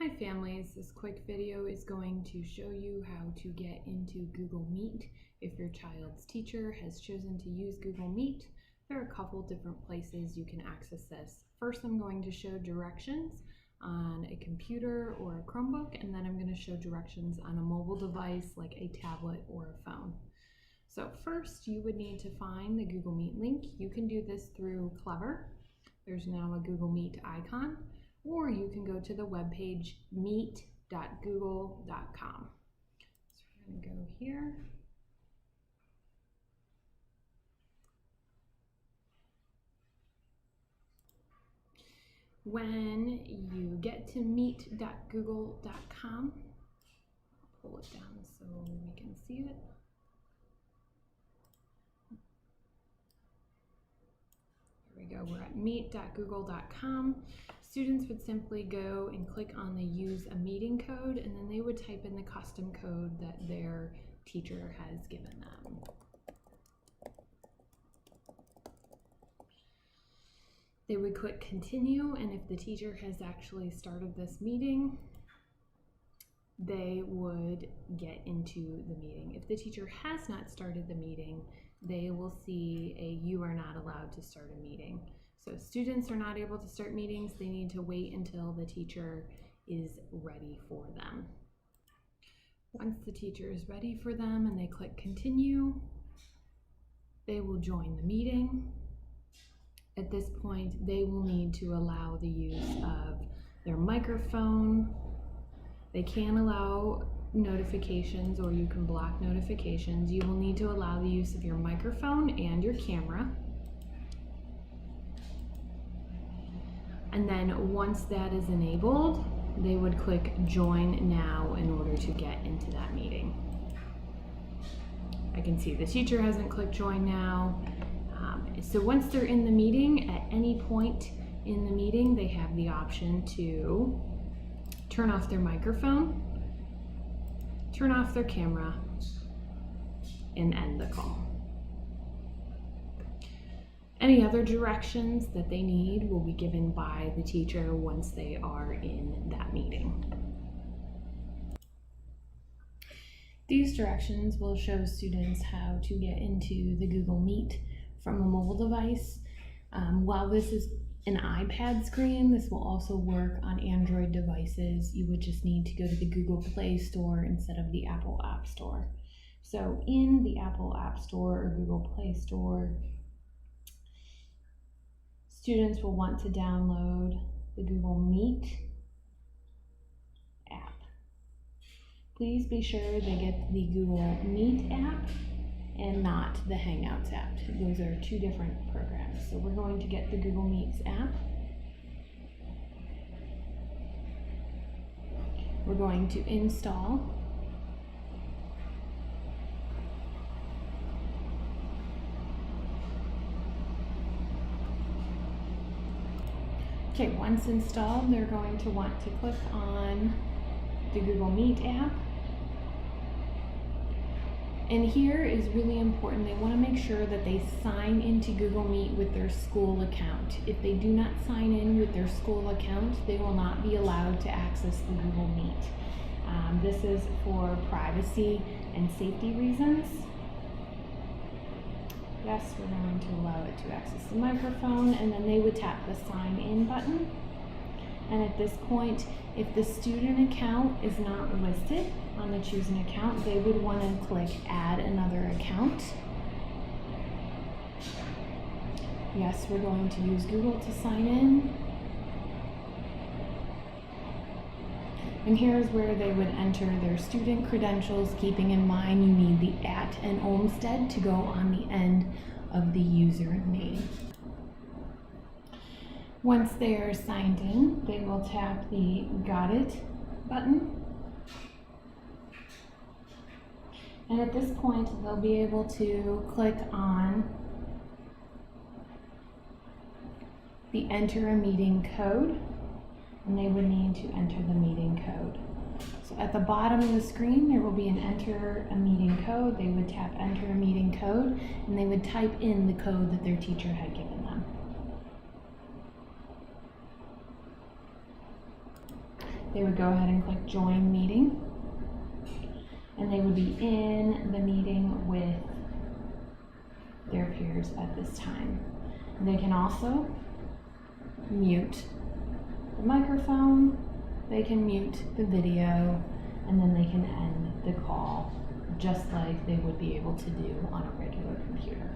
Hi families, this quick video is going to show you how to get into Google Meet. If your child's teacher has chosen to use Google Meet, there are a couple different places you can access this. First, I'm going to show directions on a computer or a Chromebook, and then I'm going to show directions on a mobile device like a tablet or a phone. So first, you would need to find the Google Meet link. You can do this through Clever. There's now a Google Meet icon. Or you can go to the webpage meet.google.com. So we're going to go here. When you get to meet.google.com, I'll pull it down so we can see it. There we go, we're at meet.google.com. Students would simply go and click on the use a meeting code, and then they would type in the custom code that their teacher has given them. They would click continue, and if the teacher has actually started this meeting, they would get into the meeting. If the teacher has not started the meeting, they will see a "you are not allowed to start a meeting." So students are not able to start meetings. They need to wait until the teacher is ready for them. Once the teacher is ready for them and they click continue, they will join the meeting. At this point, they will need to allow the use of their microphone. They can allow notifications, or you can block notifications. You will need to allow the use of your microphone and your camera. And then once that is enabled, they would click join now in order to get into that meeting. I can see the teacher hasn't clicked join now. So once they're in the meeting, at any point in the meeting, they have the option to turn off their microphone, turn off their camera, and end the call. Any other directions that they need will be given by the teacher once they are in that meeting. These directions will show students how to get into the Google Meet from a mobile device. While this is an iPad screen, this will also work on Android devices. You would just need to go to the Google Play Store instead of the Apple App Store. So in the Apple App Store or Google Play Store, students will want to download the Google Meet app. Please be sure they get the Google Meet app and not the Hangouts app. Those are two different programs. So we're going to get the Google Meets app. We're going to install. Okay, once installed, they're going to want to click on the Google Meet app. And here is really important. They want to make sure that they sign into Google Meet with their school account. If they do not sign in with their school account, they will not be allowed to access the Google Meet. This is for privacy and safety reasons. Yes, we're going to allow it to access the microphone, and then they would tap the sign in button. And at this point, if the student account is not listed on the choose an account, they would want to click add another account. Yes, we're going to use Google to sign in. And here's where they would enter their student credentials, keeping in mind you need the @ and Olmsted to go on the end of the username. Once they are signed in, they will tap the Got It button. And at this point, they'll be able to click on the Enter a Meeting Code, and they would need to enter the meeting code. So at the bottom of the screen, there will be an Enter a Meeting Code. They would tap Enter a Meeting Code, and they would type in the code that their teacher had given them. they would go ahead and click join meeting, and they would be in the meeting with their peers at this time. They can also mute the microphone, they can mute the video, and then they can end the call just like they would be able to do on a regular computer.